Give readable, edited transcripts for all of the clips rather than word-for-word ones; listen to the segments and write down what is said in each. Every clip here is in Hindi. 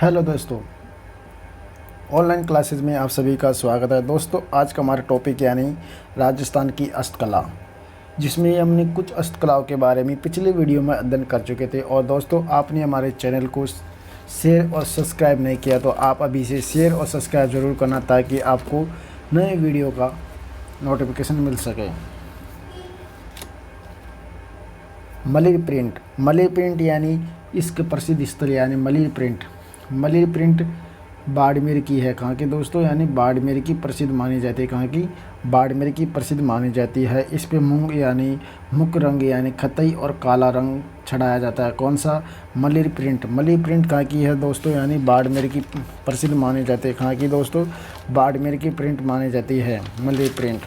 हेलो दोस्तों, ऑनलाइन क्लासेस में आप सभी का स्वागत है। दोस्तों, आज का हमारा टॉपिक यानी राजस्थान की हस्तकला, जिसमें हमने कुछ हस्तकलाओं के बारे में पिछले वीडियो में अध्ययन कर चुके थे। और दोस्तों, आपने हमारे चैनल को शेयर और सब्सक्राइब नहीं किया तो आप अभी से शेयर और सब्सक्राइब ज़रूर करना, ताकि आपको नए वीडियो का नोटिफिकेशन मिल सके। मलिर प्रिंट यानी इसके प्रसिद्ध स्थल यानी मलिर प्रिंट बाड़मेर की है। कहाँ की दोस्तों? यानी बाड़मेर की प्रसिद्ध मानी जाती है। कहाँ की? बाड़मेर की प्रसिद्ध मानी जाती है। इस पे मूंग यानी मुख रंग यानी खतई और काला रंग चढ़ाया जाता है। कौन सा? मलिर प्रिंट कहाँ की है दोस्तों? यानी बाड़मेर की प्रसिद्ध मानी जाती है। कहाँ की दोस्तों? बाड़मेर की प्रिंट मानी जाती है मलिर प्रिंट।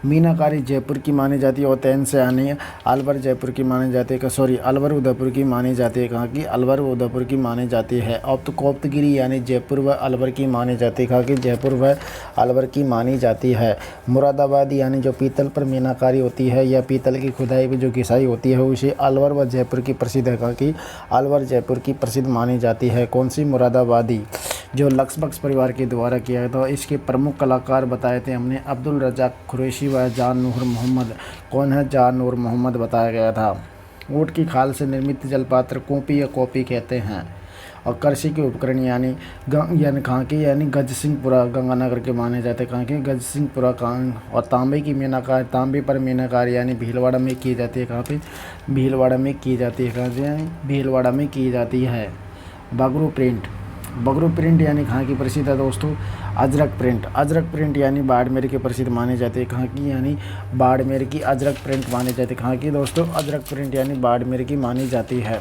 मीनाकारी जयपुर की मानी जाती है और तैन से यानी अलवर जयपुर की मानी जाती है। अलवर उदयपुर की मानी जाती है। कहाँ की? अलवर उदयपुर की मानी जाती है। अब तो कोप्तगिरी यानी जयपुर व अलवर की मानी जाती है। कहाँ की? जयपुर व अलवर की मानी जाती है। मुरादाबाद यानी जो पीतल पर मीनाकारी होती है या पीतल की खुदाई पर जो घिसाई होती है, उसे अलवर व जयपुर की प्रसिद्ध है। कहाँ की? अलवर जयपुर की प्रसिद्ध मानी जाती है। कौन सी? मुरादाबादी, जो लक्ष्मण परिवार के द्वारा किया गया था। इसके प्रमुख कलाकार बताए थे हमने अब्दुल रज़ाक कुरैशी व जान नूर मोहम्मद। कौन है? जान नूर मोहम्मद बताया गया था। ऊँट की खाल से निर्मित जलपात्र कॉपी या कॉपी कहते हैं। और कृषि के उपकरण यानी कहाँ के? यानी गजसिंहपुरा गंगानगर के माने जाते हैं। कहाँ के? गजसिंहपुरा का। और तांबे पर मीनाकारी यानी भीलवाड़ा में की जाती है। कहाँ पे? भीलवाड़ा में की जाती है। कहाँ से? भीलवाड़ा में की जाती है। बगरू प्रिंट यानी कहाँ की प्रसिद्ध है दोस्तों? अजरक प्रिंट यानी बाड़मेर के प्रसिद्ध माने जाते हैं। कहाँ की? यानी बाड़मेर की अजरक प्रिंट मानी जाती है। कहाँ की दोस्तों? अजरक प्रिंट यानी बाड़मेर की मानी जाती है।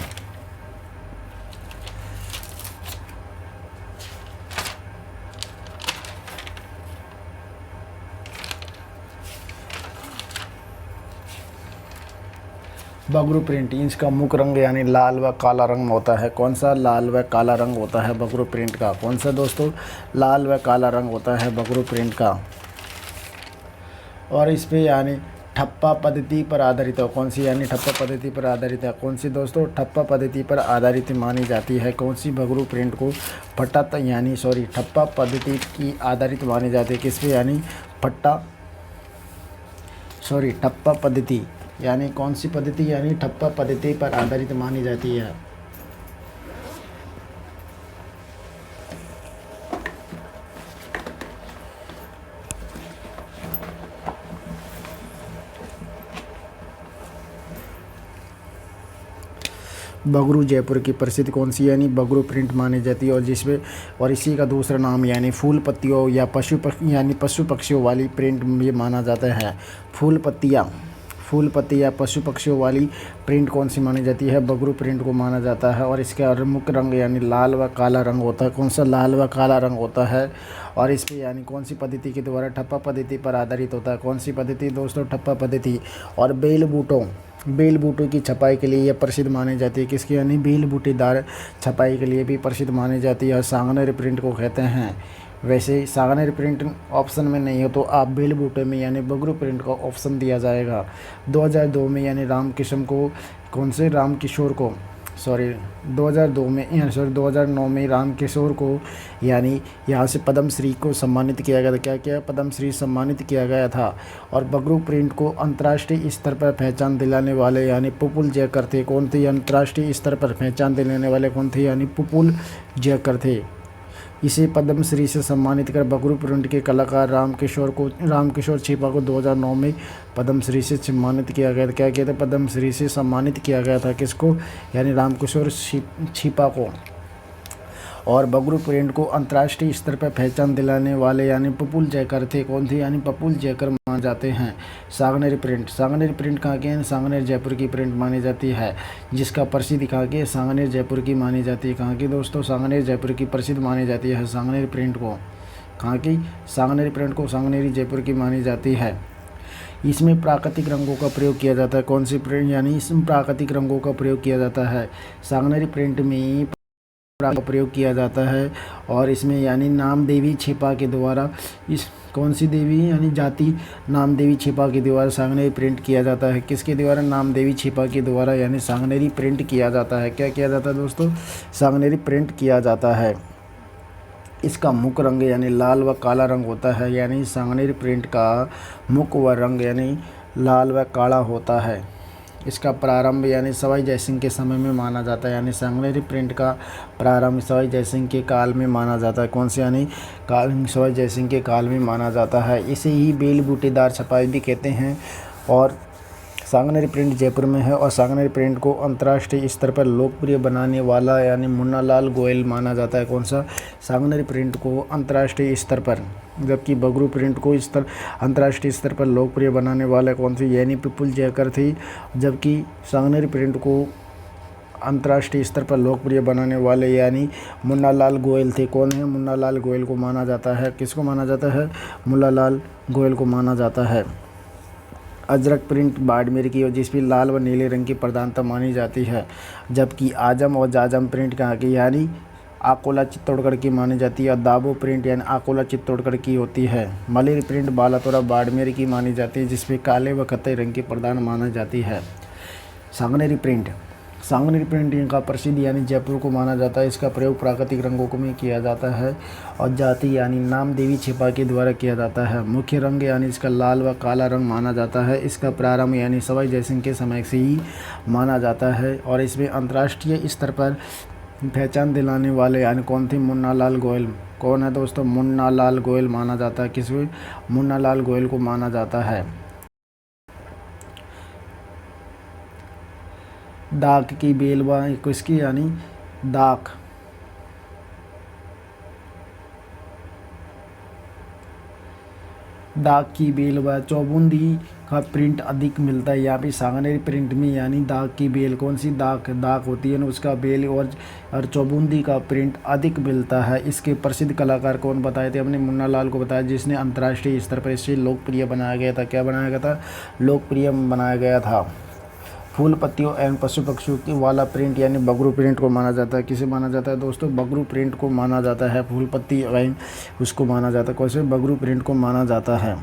बगरू प्रिंट, इसका मुख रंग यानी लाल व काला रंग होता है। कौन सा? लाल व काला रंग होता है बगरू प्रिंट का। कौन सा दोस्तों? लाल व काला रंग होता है बगरू प्रिंट का। और इस पे यानी ठप्पा पद्धति पर आधारित है। कौन सी? यानी ठप्पा पद्धति पर आधारित है। कौन सी दोस्तों? ठप्पा पद्धति पर आधारित मानी जाती है। कौन सी? बगरू प्रिंट को ठप्पा पद्धति की आधारित मानी जाती है। किस पे? यानी ठप्पा पद्धति यानी कौन सी पद्धति? यानी ठप्पा पद्धति पर आधारित मानी जाती है। बगरू जयपुर की प्रसिद्ध कौन सी? यानी बगरू प्रिंट मानी जाती है। और इसी का दूसरा नाम यानी फूल पत्तियों या पशु पक्षियों वाली प्रिंट ये माना जाता है। फूल पत्ती या पशु पक्षियों वाली प्रिंट कौन सी मानी जाती है? बगरू प्रिंट को माना जाता है। और इसका मुख्य रंग यानी लाल व काला रंग होता है। कौन सा? लाल व काला रंग होता है। और इस पे यानी कौन सी पद्धति के द्वारा? ठप्पा पद्धति पर आधारित होता है। कौन सी पद्धति दोस्तों? ठप्पा पद्धति। और बेल बूटों की छपाई के लिए यह प्रसिद्ध मानी जाती है। किसकी? यानी बेल बूटेदार छपाई के लिए भी प्रसिद्ध मानी जाती है। सांगनेर प्रिंट को कहते हैं। वैसे सांगनेर प्रिंट ऑप्शन में नहीं हो तो आप बेल बूटे में यानी बगरू प्रिंट का ऑप्शन दिया जाएगा। 2002 में यानी 2009 में रामकिशोर को यानी यहाँ से पद्मश्री को सम्मानित किया गया था। क्या पद्मश्री सम्मानित किया गया था। और बगरू प्रिंट को अंतर्राष्ट्रीय स्तर पर पहचान दिलाने वाले यानी पुपुल जयकर थे। कौन थे? अंतर्राष्ट्रीय स्तर पर पहचान दिलाने वाले कौन थे? यानी पुपुल जयकर थे। इसे पद्मश्री से सम्मानित कर बगरू प्रिंट के कलाकार रामकिशोर छिपा को 2009 में पद्मश्री से सम्मानित किया गया था। क्या किया था? पद्मश्री से सम्मानित किया गया था। किसको? यानी रामकिशोर छिपा को। और बगरू प्रिंट को अंतर्राष्ट्रीय स्तर पर पहचान दिलाने वाले यानी प्रफुल्ल जयकर थे। कौन थे? यानी प्रफुल्ल जयकर माने जाते हैं। सांगनेर प्रिंट कहाँ के हैं? सांगनेर जयपुर की प्रिंट मानी जाती है। जिसका प्रसिद्ध कहाँ की? सांगनेर जयपुर की मानी जाती है। कहाँ की दोस्तों? सांगनेर जयपुर की प्रसिद्ध मानी जाती है। सांगनेर प्रिंट को कहाँ की? सांगनेर प्रिंट को सांगनेरी जयपुर की मानी जाती है। इसमें प्राकृतिक रंगों का प्रयोग किया जाता है। कौन सी प्रिंट? यानी इसमें प्राकृतिक रंगों का प्रयोग किया जाता है। सांगनेरी प्रिंट में का प्रयोग किया जाता है। और इसमें यानी नामदेवी छिपा के द्वारा इस कौन सी देवी यानी जाति नाम देवी छिपा के द्वारा सांगनेरी प्रिंट किया जाता है। किसके द्वारा? नाम देवी छिपा के द्वारा यानी सांगनेरी प्रिंट किया जाता है। क्या किया जाता है दोस्तों? सांगनेरी प्रिंट किया जाता है। इसका मुख्य रंग यानी लाल व काला रंग होता है, यानी सांगनेरी प्रिंट का मुख्य व रंग यानी लाल व काला होता है। इसका प्रारंभ यानी सवाई जयसिंह के समय में माना जाता है, यानी सांगनेरी प्रिंट का प्रारंभ सवाई जयसिंह के काल में माना जाता है। कौन से? यानी सवाई जयसिंह के काल में माना जाता है। इसे ही बेल बूटेदार छपाई भी कहते हैं। और सांगनेरी प्रिंट जयपुर में है और सांगनेरी प्रिंट को अंतर्राष्ट्रीय स्तर पर लोकप्रिय बनाने वाला यानी मुन्नालाल गोयल माना जाता है। कौन सा? सांगनेरी प्रिंट को अंतर्राष्ट्रीय स्तर पर, जबकि बगरू प्रिंट को अंतर्राष्ट्रीय स्तर पर लोकप्रिय बनाने वाला कौन सी? यानी विपुल जयकर थी, जबकि सांगनेरी प्रिंट को अंतर्राष्ट्रीय स्तर पर लोकप्रिय बनाने वाले यानी मुन्नालाल गोयल थे। कौन है? मुन्नालाल गोयल को माना जाता है। किसको माना जाता है? मुन्नालाल गोयल को माना जाता है। अजरक प्रिंट बाड़मेर की और जिसमें लाल व नीले रंग की प्रधानता मानी जाती है, जबकि आजम और जाजम प्रिंट कहाँ की यानी अकोला चित्तौड़गढ़ की मानी जाती है और दाबो प्रिंट यानी अकोला चित्तौड़गढ़ की होती है। मलेरी प्रिंट बालातोरा बाड़मेर की मानी जाती है, जिसमें काले व कत्थई रंग की प्रधान मानी जाती है। सांगनेरी प्रिंट का प्रसिद्ध यानी जयपुर को माना जाता है। इसका प्रयोग प्राकृतिक रंगों में किया जाता है और जाति यानी नाम देवी छिपा के द्वारा किया जाता है। मुख्य रंग यानी इसका लाल व काला रंग माना जाता है। इसका प्रारंभ यानी सवाई जयसिंह के समय से ही माना जाता है और इसमें अंतर्राष्ट्रीय स्तर पर पहचान दिलाने वाले यानी कौन थे? मुन्नालाल गोयल। कौन है दोस्तों? मुन्नालाल गोयल माना जाता है। किसमें? मुन्नालाल गोयल को माना जाता है। डाक की बेलवा किसकी यानी डाक की बेल व चौबूंदी का प्रिंट अधिक मिलता है। यहाँ पे सांगनेरी प्रिंट में यानी दाग की बेल, कौन सी दाग होती है ना, उसका बेल और चौबूंदी का प्रिंट अधिक मिलता है। इसके प्रसिद्ध कलाकार कौन बताए थे? हमने मुन्नालाल को बताया, जिसने अंतर्राष्ट्रीय स्तर पर इसे लोकप्रिय बनाया गया था। क्या बनाया गया था? लोकप्रिय बनाया गया था। फूल पत्तियों एवं पशु पक्षियों की वाला प्रिंट यानी बगरू प्रिंट को माना जाता है। किसे माना जाता है दोस्तों? बगरू प्रिंट को माना जाता है। फूल पत्ती एवं उसको माना जाता है। कौन से? बगरू प्रिंट को माना जाता है।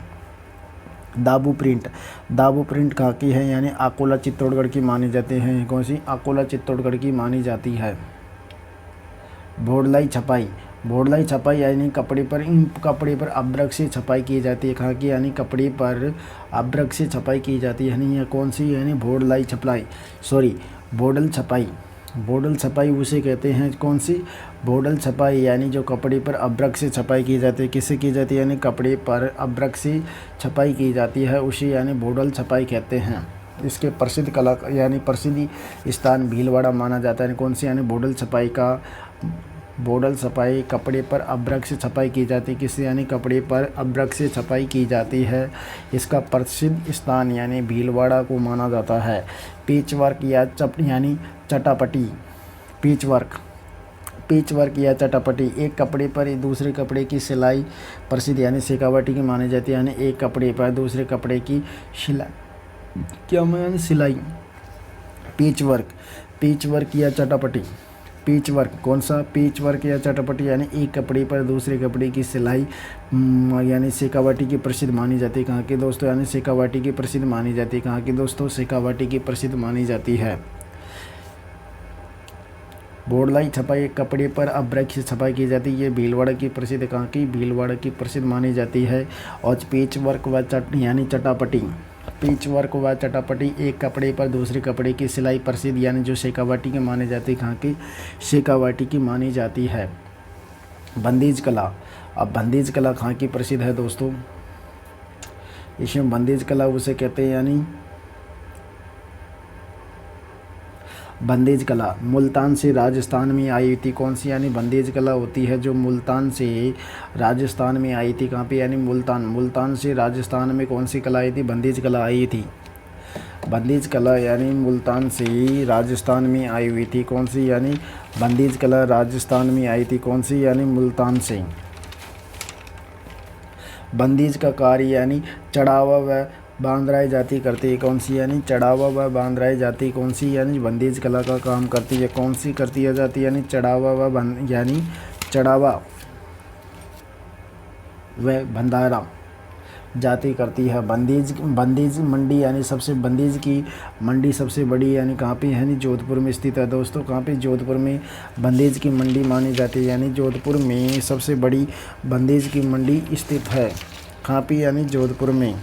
दाबू प्रिंट कहाँ की है? यानी अकोला चित्तौड़गढ़ की मानी जाती है। कौन सी? अकोला चित्तौड़गढ़ की मानी जाती है। भोडलाई छपाई यानी कपड़े पर अब्रक से छपाई की जाती है। कहाँ की? यानी कपड़े पर अब्रक से छपाई की जाती है। यानी यह कौन सी? यानी बोडल छपाई उसे कहते हैं। कौन सी? बोडल छपाई यानी जो कपड़े पर अब्रक से छपाई की जाती है। किससे की जाती है? यानी कपड़े पर अब्रक से छपाई की जाती है, उसे यानी बोडल छपाई कहते हैं। इसके प्रसिद्ध कलाकार यानी प्रसिद्ध स्थान भीलवाड़ा माना जाता है। कौन सी? यानी बोडल छपाई कपड़े पर अब्रक से छपाई की जाती है। किससे? यानी कपड़े पर अब्रक से छपाई की जाती है। इसका प्रसिद्ध स्थान यानी भीलवाड़ा को माना जाता है। पेचवर्क या यानी चटापटी। पेचवर्क या चटापटी एक कपड़े पर दूसरे कपड़े की सिलाई प्रसिद्ध यानी शेखावटी की मानी जाती है। यानी एक कपड़े पर दूसरे कपड़े की सिलाई क्या यानी सिलाई। पेचवर्क या चटापटी। कौन सा? पेचवर्क या चटापटी यानी एक कपड़े पर दूसरे कपड़े की सिलाई यानी शेखावटी की प्रसिद्ध मानी जाती है। कहाँ की दोस्तों? यानी शेखावटी की प्रसिद्ध मानी जाती है। कहाँ की दोस्तों? शेखावटी की प्रसिद्ध मानी जाती है। बोडलाई छपाई एक कपड़े पर अब्रक से छपाई की जाती है। ये भीलवाड़ा की प्रसिद्ध, कहाँ की? भीलवाड़ा की प्रसिद्ध मानी जाती है। और पेचवर्क व चटापटी एक कपड़े पर दूसरे कपड़े की सिलाई प्रसिद्ध यानी जो शेखावटी की मानी जाती है। कहाँ की? शेखावटी की मानी जाती है। बंदेज कला। अब बंदेज कला कहाँ की प्रसिद्ध है दोस्तों? इसमें बंदेज कला उसे कहते हैं यानी बंदेज कला मुल्तान से राजस्थान में आई थी। कौन सी? यानी बंदेज कला होती है जो मुल्तान से राजस्थान में आई थी। कहाँ पे? यानी मुल्तान से राजस्थान में कौन सी कला आई थी? बंदेज कला आई थी। बंदेज कला यानी मुल्तान से राजस्थान में आई हुई थी। कौन सी? यानी बंदेज कला राजस्थान में आई थी। कौन सी? यानी मुल्तान से। बंदेज का कार्य यानी चढ़ावा व बांद्राई जाति करती है। कौन सी? यानी चढ़ावा व बांद्राई जाति कौन सी? यानी बंदेज कला का काम करती है। कौन सी करती है जाती? यानी चढ़ावा व यानी चढ़ावा व भंडारा जाती करती है। बंदीज मंडी यानी बंदीज की मंडी सबसे बड़ी यानी कहाँ पे यानी जोधपुर में स्थित है दोस्तों। कहाँ पे? जोधपुर में बंदीज की मंडी मानी जाती है, यानी जोधपुर में सबसे बड़ी बंदीज की मंडी स्थित है। कहाँ पे? यानी जोधपुर में।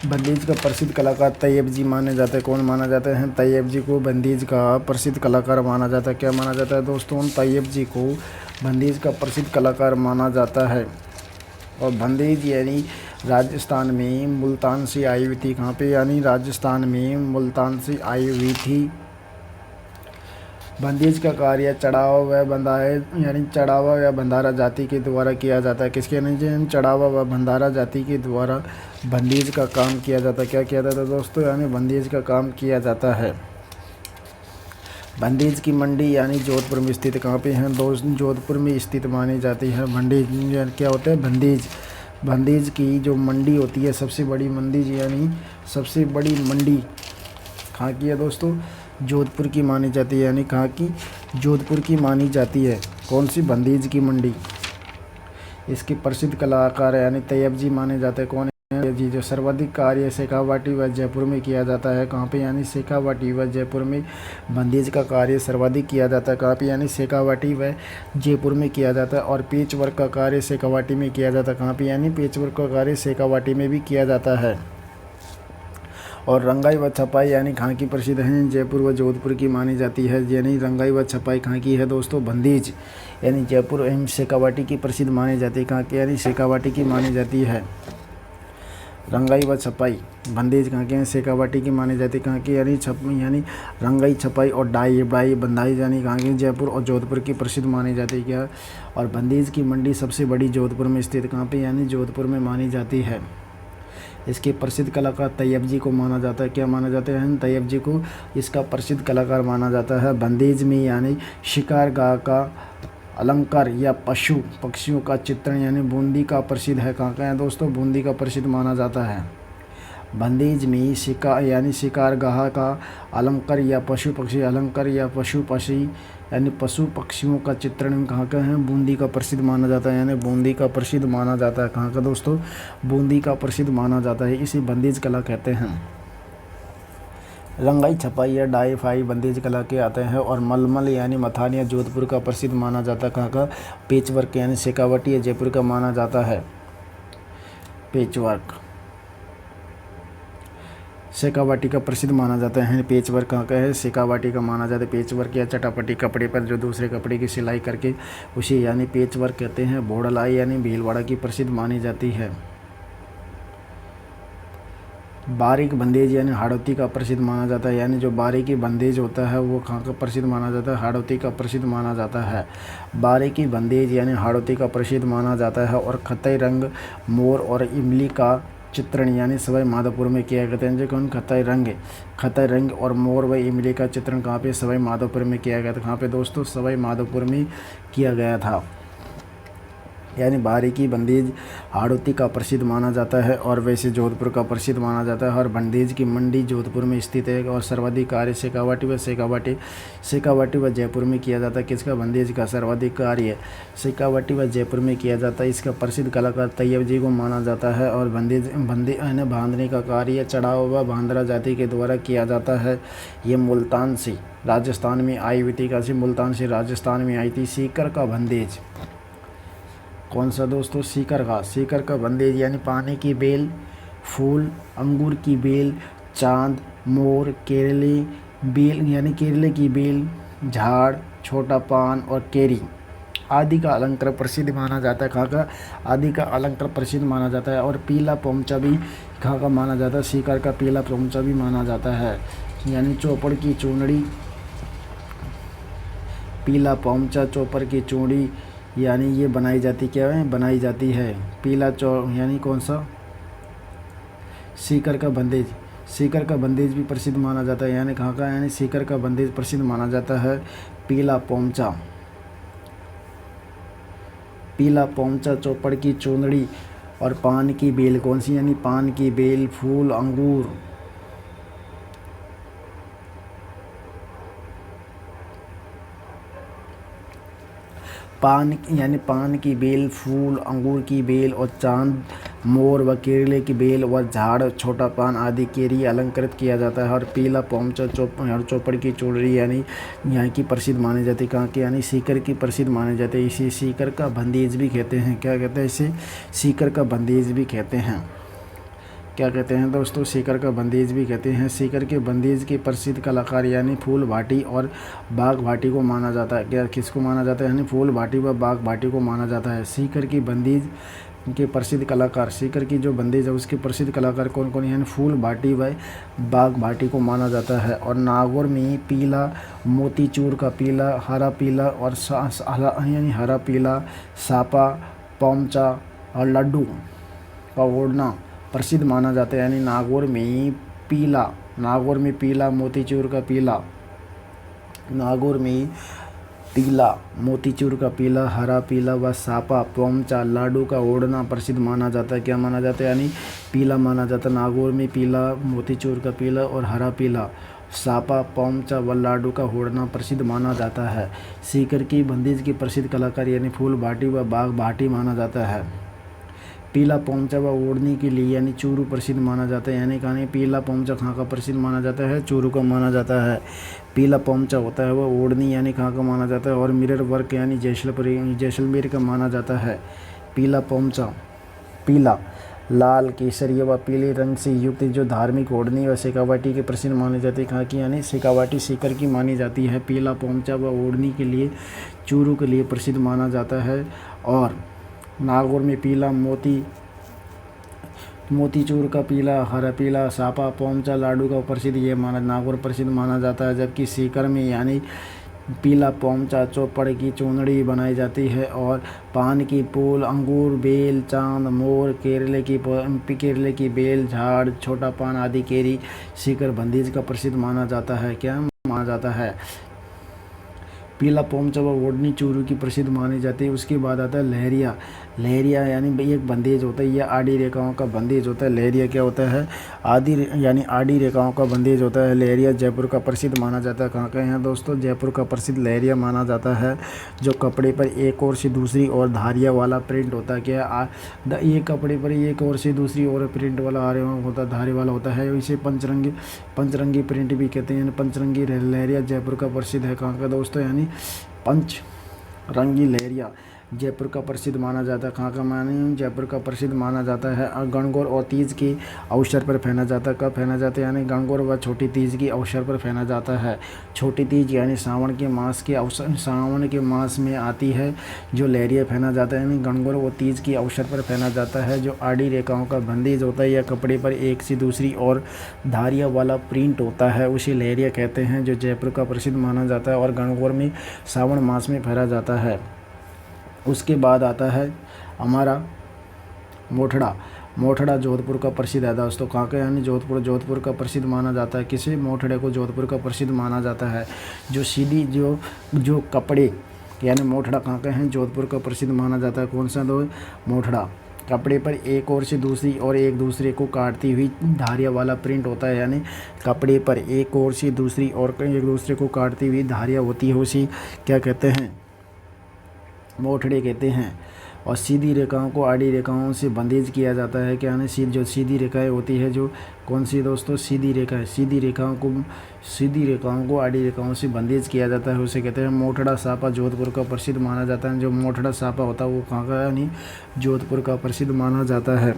बंदीज का प्रसिद्ध कलाकार तैयब जी माने जाते हैं। कौन माना जाता है? तैयब जी को बंदीज का प्रसिद्ध कलाकार माना जाता है। क्या माना जाता है दोस्तों? तैयब जी को बंदीज का प्रसिद्ध कलाकार माना जाता है। और बंदीज यानी राजस्थान में मुल्तान से आई हुई थी। कहाँ पे? यानी राजस्थान में मुल्तान से आई हुई थी। बंदीज का कार्य चढ़ावा व बंधाए यानी चढ़ावा या बंधारा जाति के द्वारा किया जाता है। किसके? यानी चढ़ावा व बंधारा जाति के द्वारा बंदीज का काम किया जाता है। क्या किया जाता है दोस्तों? यानी बंदीज का काम किया जाता है। बंदीज की मंडी यानी जोधपुर में स्थित। कहाँ पे है दोस्त? जोधपुर में स्थित मानी जाती है। मंडी क्या होता है? बंदीज की जो मंडी होती है सबसे बड़ी मंडी यानी सबसे बड़ी मंडी कहाँ की है दोस्तों? जोधपुर की मानी जाती है। यानी कहाँ की? जोधपुर की मानी जाती है। कौन सी? बंदीज की मंडी। इसके प्रसिद्ध कलाकार यानी तैयब जी माने जाते हैं। कौन है जी? जो सर्वाधिक कार्य शेखावाटी व जयपुर में किया जाता है। कहाँ पे? यानी शेखावाटी व जयपुर में बंदीज का कार्य सर्वाधिक किया जाता है। कहाँ पे? यानी शेखावाटी व जयपुर में किया जाता है। और पेच वर्क का कार्य शेखावाटी में किया जाता है। कहाँ पे? यानी पेच वर्क का कार्य शेखावाटी में भी किया जाता है। और रंगाई व छपाई यानी कहाँ की प्रसिद्ध है? जयपुर व जोधपुर की मानी जाती है। यानी रंगाई व छपाई कहाँ की है दोस्तों? बंदीज यानी जयपुर एवं शेखावाटी की प्रसिद्ध मानी जाती है। कहाँ की? यानी शेखावाटी की मानी जाती है। रंगाई व छपाई बंदीज कहाँ की है? शेखावाटी की मानी जाती है। कहाँ की? यानी रंगाई छपाई और डाई बंधाई यानी कहाँ की? जयपुर और जोधपुर की प्रसिद्ध मानी जाती है। क्या? और बंदीज की मंडी सबसे बड़ी जोधपुर में स्थित। कहाँ पे? यानी जोधपुर में मानी जाती है। इसके प्रसिद्ध कलाकार तैयब जी को माना जाता है। क्या माना जाता है? तैयब जी को इसका प्रसिद्ध कलाकार माना जाता है। बंदीज में यानी शिकार गाह का अलंकार या पशु पक्षियों का चित्रण यानी बूंदी का प्रसिद्ध है। कहाँ का है दोस्तों? बूंदी का प्रसिद्ध माना जाता है। बंदीज में शिकार गाह का अलंकार या पशु पक्षी अलंकार या पशु पक्षी यानी पशु पक्षियों का चित्रण कहाँ का है? बूंदी का प्रसिद्ध माना जाता है। यानी बूंदी का प्रसिद्ध माना जाता है। कहाँ का दोस्तों? बूंदी का प्रसिद्ध माना जाता है। इसी बंदीज कला कहते हैं। रंगाई छपाई या डाई फाई बंदीज कला के आते हैं। और मलमल यानी मथान या जोधपुर का प्रसिद्ध माना जाता है। कहाँ का? पेच वर्क यानी शेखावाटी या जयपुर का माना जाता है। पेच वर्क शेखावाटी का प्रसिद्ध माना जाता है। पेच वर्क कहाँ का है? शेखावाटी का माना जाता है। पेच वर्क या चटापटी कपड़े पर जो दूसरे कपड़े की सिलाई करके उसे यानी पेच वर्क कहते हैं। बोड़लाई यानी भीलवाड़ा की प्रसिद्ध मानी जाती है। बारीक बंदेज यानी हाड़ौती का प्रसिद्ध माना जाता है। यानी जो बारीकी बंदेज होता है वो कहाँ का प्रसिद्ध माना जाता है? हाड़ौती का प्रसिद्ध माना जाता है। बारीकी बंदेज यानी हाड़ौती का प्रसिद्ध माना जाता है। और खतई रंग मोर और इमली का चित्रण यानी सवाई माधोपुर में किया गया था। जो कौन? खतई रंग और मोर व इमली का चित्रण कहाँ पे? सवाई माधोपुर में किया गया था। कहाँ पे दोस्तों? सवाई माधोपुर में किया गया था। यानी बारीकी बंदीज हाड़ौती का प्रसिद्ध माना जाता है और वैसे जोधपुर का प्रसिद्ध माना जाता है। और बंदीज की मंडी जोधपुर में स्थित है। और सर्वाधिक कार्य शेखावाटी व जयपुर में किया जाता है। किसका? बंदीज का सर्वाधिक कार्य शेखावाटी व जयपुर में किया जाता है। इसका प्रसिद्ध कलाकार तैयब जी को माना जाता है। और बांधने का कार्य चढ़ावा व बांद्रा जाति के द्वारा किया जाता है। ये मुल्तान से राजस्थान में आई हुई थी। कैसे? मुल्तान से राजस्थान में आई थी। सीकर का बंदेज कौन सा दोस्तों? सीकर का बंदेज यानी पानी की बेल, फूल, अंगूर की बेल, चांद, मोर, केरले बेल यानी केरले की बेल, झाड़, छोटा पान और केरी आदि का अलंकार प्रसिद्ध माना जाता है। कहाँ का? आदि का अलंकार प्रसिद्ध माना जाता है। और पीला पोमचा भी कहाँ का माना जाता है? सीकर का पीला पोमचा भी माना जाता है। यानी चौपड़ की चूंदड़ी, पीला पोमचा चौपड़ की चूड़ी यानी ये बनाई जाती क्या है? बनाई जाती है। पीला यानी कौन सा? सीकर का बंदेज भी प्रसिद्ध माना जाता है। यानी कहाँ का? यानी सीकर का बंदेज प्रसिद्ध माना जाता है। पीला पोमचा चौपड़ की चूंदड़ी और पान की बेल कौन सी? यानी पान की बेल, फूल, अंगूर पान यानी पान की बेल, फूल, अंगूर की बेल और चांद, मोर व केले की बेल व झाड़, छोटा पान आदि केरी अलंकृत किया जाता है। और पीला पोमचा चौपड़ की चूड़री यानी यहाँ की प्रसिद्ध मानी जाती है। कहाँ की यानी सीकर की प्रसिद्ध मानी जाती है। इसे सीकर का बंदेज भी कहते हैं। क्या कहते हैं इसे? सीकर का बंदेज भी कहते हैं। क्या कहते हैं दोस्तों? सीकर का बंदेज भी कहते हैं। सीकर के बंदेज के प्रसिद्ध कलाकार यानी फूल भाटी और बाघ भाटी को माना जाता है। क्या किसको माना जाता है? यानी फूल भाटी व बाघ भाटी को माना जाता है। सीकर की बंदेज के प्रसिद्ध कलाकार, सीकर की जो बंदेज है उसके प्रसिद्ध कलाकार कौन कौन? यानी फूल भाटी व बाघ भाटी को माना जाता है। और नागौर में पीला, मोतीचूर का पीला, हरा पीला और यानी हरा पीला, सापा, पोमचा और लड्डू का ओढ़ना प्रसिद्ध माना जाता है। यानी नागौर में पीला, मोतीचूर का पीला, नागौर में पीला, मोतीचूर का पीला, हरा पीला व सापा, पोमचा, लाडू का ओढ़ना प्रसिद्ध माना जाता है। क्या माना जाता है? यानी पीला माना जाता है। नागौर में पीला, मोतीचूर का पीला और हरा पीला, सापा, पोमचा व लाडू का ओढ़ना प्रसिद्ध माना जाता है। सीकर की बंदेज की प्रसिद्ध कलाकार यानी फूल भाटी व बाघ भाटी माना जाता है। पीला पोमचा व ओढ़नी के लिए यानी चूरू प्रसिद्ध माना जाता है। यानी कहानी पीला पोमचा कहाँ का प्रसिद्ध माना जाता है? चूरू का माना जाता है। पीला पोमचा होता है वह ओढ़नी यानी कहाँ का माना जाता है? और मिरर वर्क यानी जैसलमेर का माना जाता है। पीला पोमचा, पीला, लाल, केसरिया व पीले रंग से युक्त जो धार्मिक ओढ़नी व शेखावाटी के प्रसिद्ध मानी जाती है। कहाँ की? यानी शेखावाटी सीकर की मानी जाती है। पीला पोमचा व ओढ़नी के लिए चूरू के लिए प्रसिद्ध माना जाता है। और नागौर में पीला, मोतीचूर का पीला, हरा पीला, सापा, पोमचा, लाडू का प्रसिद्ध ये नागौर प्रसिद्ध माना जाता है। जबकि सीकर में यानी पीला पोमचा चौपड़ की चूनड़ी बनाई जाती है। और पान की फूल, अंगूर, बेल, चांद, मोर, केरले की बेल, झाड़, छोटा पान आदि केरी सीकर बंदेज का प्रसिद्ध माना जाता है। क्या माना जाता है? पीला पोमचा व ओढ़नी चूरू की प्रसिद्ध मानी जाती है। उसके बाद आता है लहरिया। लहरिया यानी एक बंदेज होता है, यह आड़ी रेखाओं का बंदेज होता है। लहरिया क्या होता है? आड़ी रेखाओं का बंदेज होता है। लहरिया जयपुर का प्रसिद्ध माना जाता है। कहाँ का है दोस्तों? जयपुर का प्रसिद्ध लहरिया माना जाता है। जो कपड़े पर एक ओर से दूसरी ओर धारिया वाला प्रिंट होता है। क्या ये कपड़े पर एक ओर से दूसरी ओर प्रिंट वाला धारी वाला होता है। इसे पंचरंगी प्रिंट भी कहते हैं। पंचरंगी लहरिया जयपुर का प्रसिद्ध है। कहाँ का दोस्तों? यानी पंच रंगी लहरिया जयपुर का प्रसिद्ध माना जाता है। कहाँ का माने? जयपुर का प्रसिद्ध माना जाता है। और गणगौर और तीज के अवसर पर पहना जाता है। कब पहना जाता है? यानी गणगौर व छोटी तीज के अवसर पर पहना जाता है। छोटी तीज यानी सावन के मास में आती है जो लहरिया पहना जाता है। यानी गणगौर व तीज के अवसर पर पहना जाता है। जो आड़ी रेखाओं का बंदेज होता है या कपड़े पर एक से दूसरी और धारिया वाला प्रिंट होता है उसे लहरिया कहते हैं, जो जयपुर का प्रसिद्ध माना जाता है और गणगौर में सावन मास में पहना जाता है। उसके बाद आता है हमारा मोठड़ा जोधपुर का प्रसिद्ध है दोस्तों। कहाँ का? यानी जोधपुर का प्रसिद्ध माना जाता है। किसे? मोठड़े को जोधपुर का प्रसिद्ध माना जाता है। जो सीधी जो कपड़े यानी मोठड़ा कहाँ का है? जोधपुर का प्रसिद्ध माना जाता है। कौन सा? दो मोठड़ा कपड़े पर एक ओर से दूसरी और एक दूसरे को काटती हुई धारिया वाला प्रिंट होता है। यानी कपड़े पर एक ओर से दूसरी और एक दूसरे को काटती हुई धारिया होती है, उसी क्या कहते हैं? मोठड़े कहते हैं। और सीधी रेखाओं को आड़ी रेखाओं से बंदेज किया जाता है। क्या है? जो सीधी रेखाएं होती है, जो कौन सी दोस्तों? सीधी रेखा है। सीधी रेखाओं को आड़ी रेखाओं से बंदेज किया जाता है, उसे कहते हैं मोठड़ा। सापा जोधपुर का प्रसिद्ध माना जाता है। जो मोठड़ा सापा होता है वो कहाँ का? यानी जोधपुर का प्रसिद्ध माना जाता है।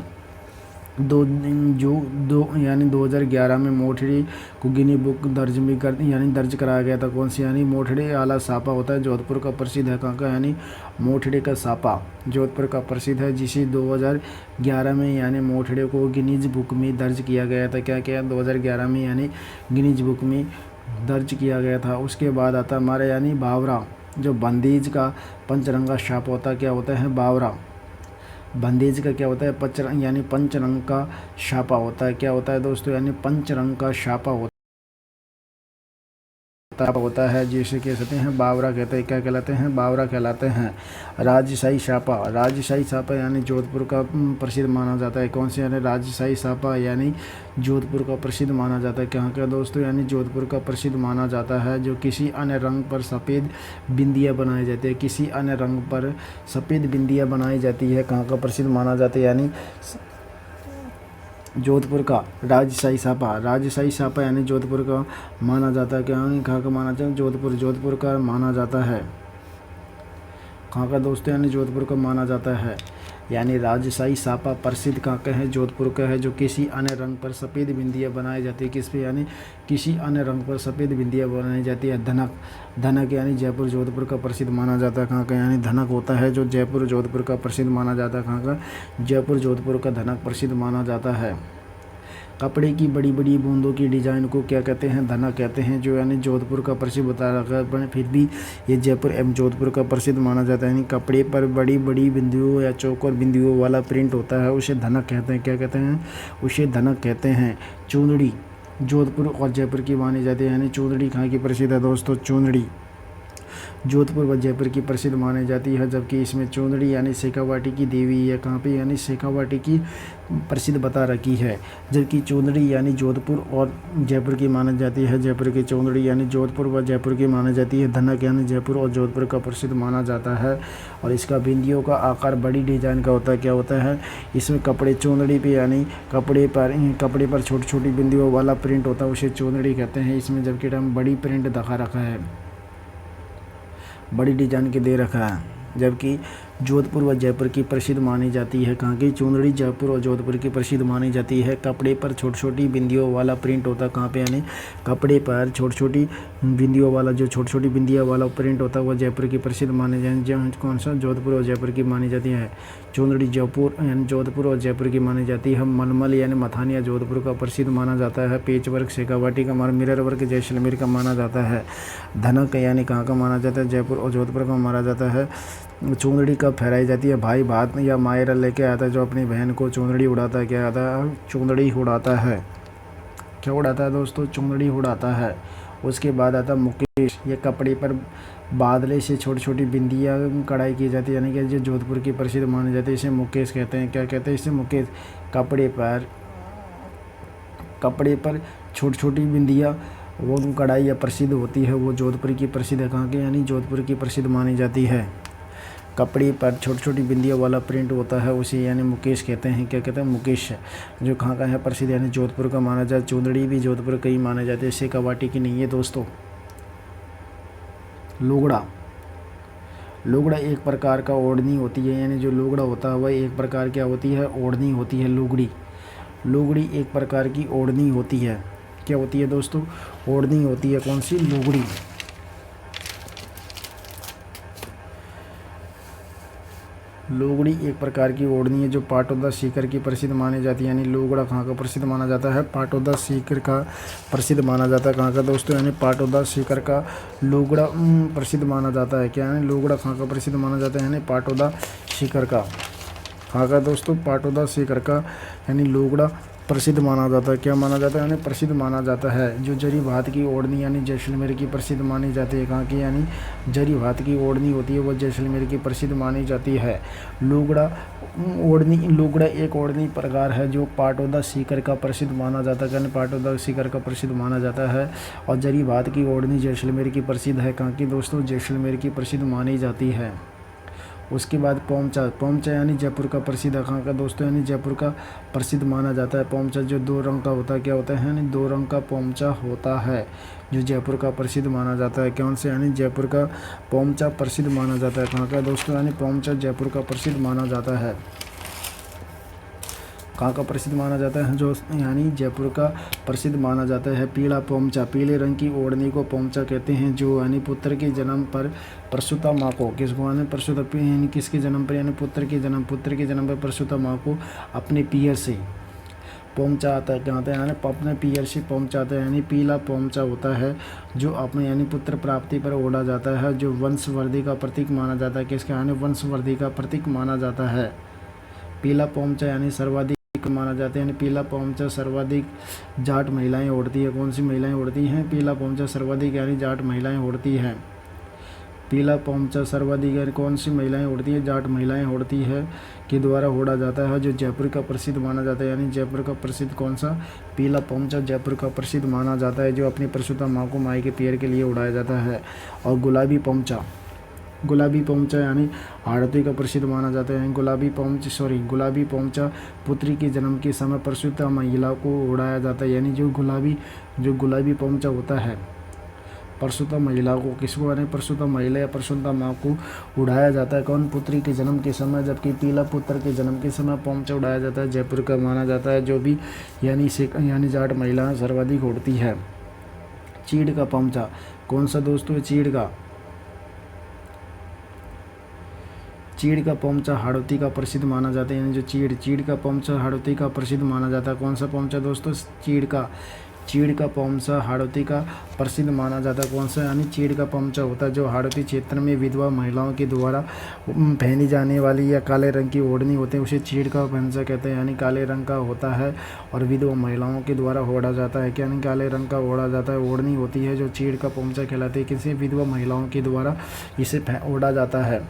यानी 2011 में मोठड़ी को गिनी बुक दर्ज कराया गया था। कौन सी? यानी मोठड़े आला सापा होता है, जोधपुर का प्रसिद्ध है। कहाँ का? यानी मोठड़े का सापा जोधपुर का प्रसिद्ध है, जिसे 2011 में यानी मोठड़े को गिनीज बुक में दर्ज किया गया था। क्या 2011 में यानी गिनीज बुक में दर्ज किया गया था। उसके बाद आता हमारा यानी बावरा, जो बंदेज का पंचरंगा छाप होता है। क्या होता है? बावरा बंदेज का क्या होता है? यानी पंचरंग का छापा होता है। क्या होता है दोस्तों? यानी पंचरंग का छापा होता होता है जिसे कह सकते हैं बावरा कहते हैं। क्या कहलाते हैं? बावरा कहलाते हैं। राजशाही छापा, राजशाही छापा यानी जोधपुर का प्रसिद्ध माना जाता है। कौन से? यानी राजशाही छापा यानी जोधपुर का प्रसिद्ध माना जाता है। कहाँ का दोस्तों? यानी जोधपुर का प्रसिद्ध माना जाता है। जो किसी अन्य रंग पर सफ़ेद बिंदियाँ बनाई जाती है, किसी अन्य रंग पर सफ़ेद बिंदियाँ बनाई जाती है, कहाँ का प्रसिद्ध माना जाता है? यानी जोधपुर का राजशाही छापा, राजशाही छापा यानी जोधपुर का माना जाता है। क्या कहाँ का माना जाता है? जोधपुर, जोधपुर का माना जाता है। कहाँ का दोस्तों? यानी जोधपुर का माना जाता है। यानी राजशाही छापा प्रसिद्ध कहाँ का है? जोधपुर का है। जो किसी अन्य रंग पर सफ़ेद बिंदियाँ बनाई जाती है, किस पे? यानी किसी अन्य रंग पर सफ़ेद बिंदियाँ बनाई जाती है। धनक, धनक यानी जयपुर जोधपुर का प्रसिद्ध माना जाता है। कहाँ का? यानी धनक होता है जो जयपुर जोधपुर का प्रसिद्ध माना जाता है। कहाँ का? जयपुर जोधपुर का धनक प्रसिद्ध माना जाता है। कपड़े की बड़ी बड़ी बूंदों की डिज़ाइन को क्या कहते हैं? धनक कहते हैं। जो यानी जोधपुर का प्रसिद्ध बता रखा है, फिर भी ये जयपुर एवं जोधपुर का प्रसिद्ध माना जाता है। यानी कपड़े पर बड़ी बड़ी बिंदुओं या चौकोर बिंदुओं वाला प्रिंट होता है, उसे धनक कहते हैं। क्या कहते हैं? उसे धनक कहते हैं। चुंदड़ी जोधपुर और जयपुर की मानी जाती है। यानी चुंदड़ी कहाँ की प्रसिद्ध है दोस्तों? चुंदड़ी जोधपुर व जयपुर की प्रसिद्ध मानी जाती है। जबकि इसमें चुंदड़ी यानी शेखावाटी की देवी है। कहाँ पे? यानी शेखावाटी की प्रसिद्ध बता रखी है। जबकि चुंदड़ी यानी जोधपुर और जयपुर की मानी जाती है। जयपुर की चुंदड़ी यानी जोधपुर व जयपुर की मानी जाती है। धनक यानी जयपुर और जोधपुर का प्रसिद्ध माना जाता है। और इसका बिंदियों का आकार बड़ी डिजाइन का होता है। क्या होता है? इसमें कपड़े चुंदड़ी पे यानी कपड़े पर छोटी छोटी बिंदियों वाला प्रिंट होता है, उसे चुंदड़ी कहते हैं। इसमें जबकि टाइम बड़ी प्रिंट दिखा रखा है, बड़ी डिजाइन के दे रखा है। जबकि जोधपुर व जयपुर की प्रसिद्ध मानी जाती है। कहाँ की? चुंदड़ी जयपुर और जोधपुर की प्रसिद्ध मानी जाती है। कपड़े पर छोटी छोटी बिंदियों वाला प्रिंट होता है। कहाँ पे? यानी कपड़े पर छोटी छोटी बिंदियों वाला, जो छोटी छोटी बिंदियाँ वाला प्रिंट होता है, वह जयपुर की प्रसिद्ध मानी जाती। कौन सा? जोधपुर और जयपुर की मानी जाती है। चुंदड़ी जयपुर यानी जोधपुर और जयपुर की मानी जाती है। मलमल यानी मथानिया जोधपुर का प्रसिद्ध माना जाता है। पेच वर्क शेखावाटी का, मिरर वर्क जैसलमेर का माना जाता है। धनक यानी कहाँ का माना जाता है? जयपुर और जोधपुर का माना जाता है। चुंदड़ी कब फहराई जाती है? भाई भात या मायरा लेके आता है जो अपनी बहन को चुंदड़ी उड़ाता है। क्या आता है? चुंदड़ी उड़ाता है। क्या उड़ाता है दोस्तों? चुंदड़ी उड़ाता है। उसके बाद आता है मुकेश। ये कपड़े पर बादले से छोटी छोटी बिंदियाँ कढ़ाई की जाती है, यानी कि जो जोधपुर की प्रसिद्ध मानी जाती है, इसे मुकेश कहते हैं। क्या कहते हैं इसे? मुकेश। कपड़े पर छोटी छोटी बिंदियाँ वो कढ़ाई या प्रसिद्ध होती है, वो जोधपुर की प्रसिद्ध है। कहाँ की? यानी जोधपुर की प्रसिद्ध मानी जाती है। कपड़े पर छोटी छोटी बिंदियों वाला प्रिंट होता है, उसे यानी मुकेश कहते हैं। क्या कहते हैं? मुकेश। जो कहाँ का है? प्रसिद्ध यानी जोधपुर का माना जाता है। चुंदड़ी भी जोधपुर का ही माना जाता है, शेखावाटी की नहीं है दोस्तों। लुगड़ा, लुगड़ा एक प्रकार का ओढ़नी होती है। यानी जो लुगड़ा होता है वह एक प्रकार क्या होती है? ओढ़नी होती है। लुगड़ी, लुगड़ी एक प्रकार की ओढ़नी होती है। क्या होती है दोस्तों? ओढ़नी होती है। कौन सी? लुगड़ी। लुगड़ी एक प्रकार की ओढ़नी है जो पाटौदा सीकर की प्रसिद्ध मानी जाती है। यानी लुगड़ा कहाँ का प्रसिद्ध माना जाता है? पाटौदा सीकर का प्रसिद्ध माना जाता है। कहाँ का दोस्तों? यानी पाटौदा सीकर का लुगड़ा प्रसिद्ध माना जाता है। क्या? यानी लुगड़ा कहाँ का प्रसिद्ध माना जाता है? यानी पाटौदा सीकर का। कहाँ का दोस्तों? पाटौदा सीकर का यानी लुगड़ा प्रसिद्ध माना जाता है। क्या माना जाता है? यानी प्रसिद्ध माना जाता है। जो जरी भात की ओढ़नी यानी जैसलमेर की प्रसिद्ध मानी जाती है। कहाँ की? यानी जरी भात की ओढ़नी होती है वो जैसलमेर की प्रसिद्ध मानी जाती है। लुगड़ा ओढ़नी, लुगड़ा एक ओढ़नी प्रकार है जो पाटौदा सीकर का प्रसिद्ध माना जाता है। यानी पाटौदा सीकर का प्रसिद्ध माना जाता है। और जरी भात की ओढ़नी जैसलमेर की प्रसिद्ध है। कहाँ की दोस्तों? जैसलमेर की प्रसिद्ध मानी जाती है। उसके बाद पोमचा, पोमचा यानी जयपुर का प्रसिद्ध है। कहाँ का दोस्तों? यानी जयपुर का प्रसिद्ध माना जाता है। पोमचा जो 2 रंग का होता है। क्या होता है? यानी 2 रंग का पोमचा होता है जो जयपुर का प्रसिद्ध माना जाता है। कौन से? यानी जयपुर का पोमचा प्रसिद्ध माना जाता है। कहाँ का दोस्तों? यानी पोमचा जयपुर का प्रसिद्ध माना जाता है। कहाँ का प्रसिद्ध माना जाता है? जो यानी जयपुर का प्रसिद्ध माना जाता है। पीला पोमचा, पीले रंग की ओढ़नी को पोमचा कहते हैं। जो यानी पुत्र के जन्म पर प्रसूता माँ को, किसको? यानी प्रसूता, यानी किसके जन्म पर? यानी पुत्र के जन्म पर प्रसूता माँ को अपने पियर से पोमचा आता है। क्या आता है? यानी अपने पियर से पोमचा आता है। यानी पीला पोमचा होता है जो अपने यानी पुत्र प्राप्ति पर ओढ़ा जाता है, जो वंशवृद्धि का प्रतीक माना जाता है। किसका? यानी वंशवृद्धि का प्रतीक माना जाता है। पीला पोमचा यानी सर्वाधिक माना जाता है, यानी पीला पोंचा सर्वाधिक जाट महिलाएं ओढ़ती है। कौन सी महिलाएं ओढ़ती हैं? पीला पोंचा सर्वाधिक यानी जाट महिलाएं ओढ़ती हैं। पीला पोंचा सर्वाधिक यानी कौन सी महिलाएं ओढ़ती है? जाट महिलाएं ओढ़ती है के द्वारा ओढ़ा जाता है, जो जयपुर का प्रसिद्ध माना जाता है। यानी जयपुर का प्रसिद्ध कौन सा? पीला पोंचा जयपुर का प्रसिद्ध माना जाता है, जो अपनी प्रसूता माँ को माई के पैर के लिए उड़ाया जाता है। और गुलाबी पोंचा यानी आड़ती का प्रसिद्ध माना जाता है। गुलाबी पोंचा पुत्री के जन्म के समय प्रसूता महिला को उड़ाया जाता है। यानी जो गुलाबी पोंचा होता है प्रसूता महिला को, किसको? यानी प्रसूता महिला या प्रसूता माँ को उड़ाया जाता है। कौन? पुत्री के जन्म के समय, जबकि पीला पुत्र के जन्म के समय पोंचा उड़ाया जाता है, जयपुर का माना जाता है, जो भी यानी जाट महिलाएं सर्वाधिक उड़ती है। चीड़ का पोंचा कौन सा दोस्तों? चीड़ का पोंचा हाड़ौती का प्रसिद्ध माना जाता है। यानी जो चीड़ का पोंचा हाड़ौती का प्रसिद्ध माना जाता है। कौन सा पोंचा दोस्तों? चीड़ का पोंचा हाड़ौती का प्रसिद्ध माना जाता है। कौन सा? यानी चीड़ का पोंचा होता है जो हाड़ौती क्षेत्र में विधवा महिलाओं के द्वारा पहनी जाने वाली या काले रंग की ओढ़नी होती है, उसे चीड़ का पोंचा कहते हैं। यानी काले रंग का होता है और विधवा महिलाओं के द्वारा ओढ़ा जाता है। यानी काले रंग का ओढ़ा जाता है, ओढ़नी होती है जो चीड़ का पोंचा कहलाती है। किसी विधवा महिलाओं के द्वारा इसे ओढ़ा जाता है।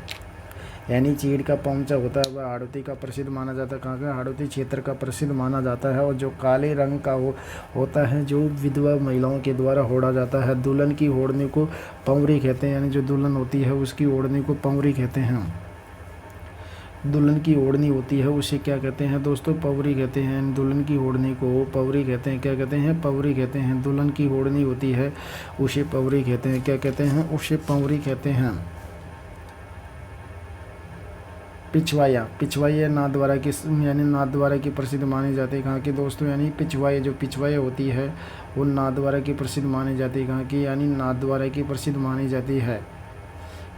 यानी चीड़ का पोंचा होता है वह हाड़ौती का प्रसिद्ध माना जाता है। कहाँ का? हाड़ौती क्षेत्र का प्रसिद्ध माना जाता है। और जो काले रंग का होता है जो विधवा महिलाओं के द्वारा ओढ़ा जाता है। दुल्हन की ओढ़नी को पौंरी कहते हैं। यानी जो दुल्हन होती है उसकी ओढ़नी को पौंरी कहते हैं। दुल्हन की ओढ़नी होती है उसे क्या कहते हैं दोस्तों? पौंरी कहते हैं। दुल्हन की ओढ़नी को पौंरी कहते हैं। क्या कहते हैं? पौंरी कहते हैं। दुल्हन की ओढ़नी होती है उसे पौंरी कहते हैं। क्या कहते हैं? उसे पौंरी कहते हैं। पिछवाया नाथद्वारा की प्रसिद्ध मानी जाती है। कहाँ की दोस्तों? यानी पिछवाया होती है वो नाथद्वारा की प्रसिद्ध मानी जाती है। कहाँ की? यानी नाथद्वारा की प्रसिद्ध मानी जाती है।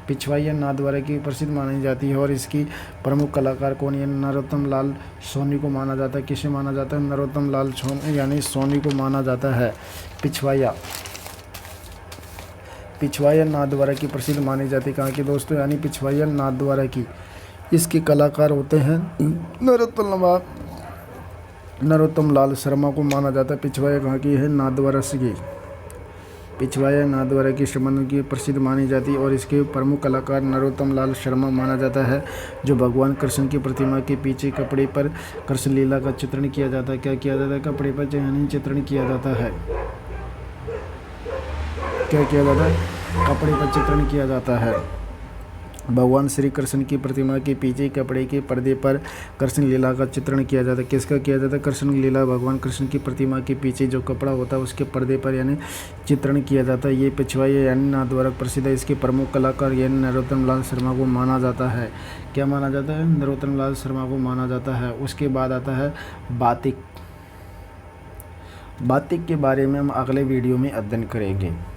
पिछवाया नाथद्वारा की प्रसिद्ध मानी जाती है। और इसकी प्रमुख कलाकार कौन है? नरोत्तम लाल सोनी को माना जाता है। किसे माना जाता है? नरोत्तम लाल सोनी को माना जाता है। पिछवाया नाथद्वारा की प्रसिद्ध मानी जाती है। कहाँ की दोस्तों? यानी पिछवाया नाथद्वारा की। इसके कलाकार होते हैं नरोत्तम लाल शर्मा को माना जाता है। पिछवाया कहाँ की है? नाथद्वारा की। पिछवाया नाथद्वारा की शर्मा की प्रसिद्ध मानी जाती है। और इसके प्रमुख कलाकार नरोत्तम लाल शर्मा माना जाता है, जो भगवान कृष्ण की प्रतिमा के पीछे कपड़े पर कृष्ण लीला का चित्रण किया जाता है। क्या किया जाता है? कपड़े पर चित्रण किया जाता है। क्या किया जाता है? कपड़े पर चित्रण किया जाता है। भगवान श्री कृष्ण की प्रतिमा के पीछे कपड़े के पर्दे पर कृष्ण लीला का चित्रण किया जाता है। किसका किया जाता है? कृष्ण लीला। भगवान कृष्ण की प्रतिमा के पीछे जो कपड़ा होता है उसके पर्दे पर यानी चित्रण किया जाता है। ये पिछवाया यानी नाथद्वारा प्रसिद्ध है। इसके प्रमुख कलाकार यानी नरोत्तम लाल शर्मा को माना जाता है। क्या माना जाता है? नरोत्तम लाल शर्मा को माना जाता है। उसके बाद आता है बातिक के बारे में हम अगले वीडियो में अध्ययन करेंगे।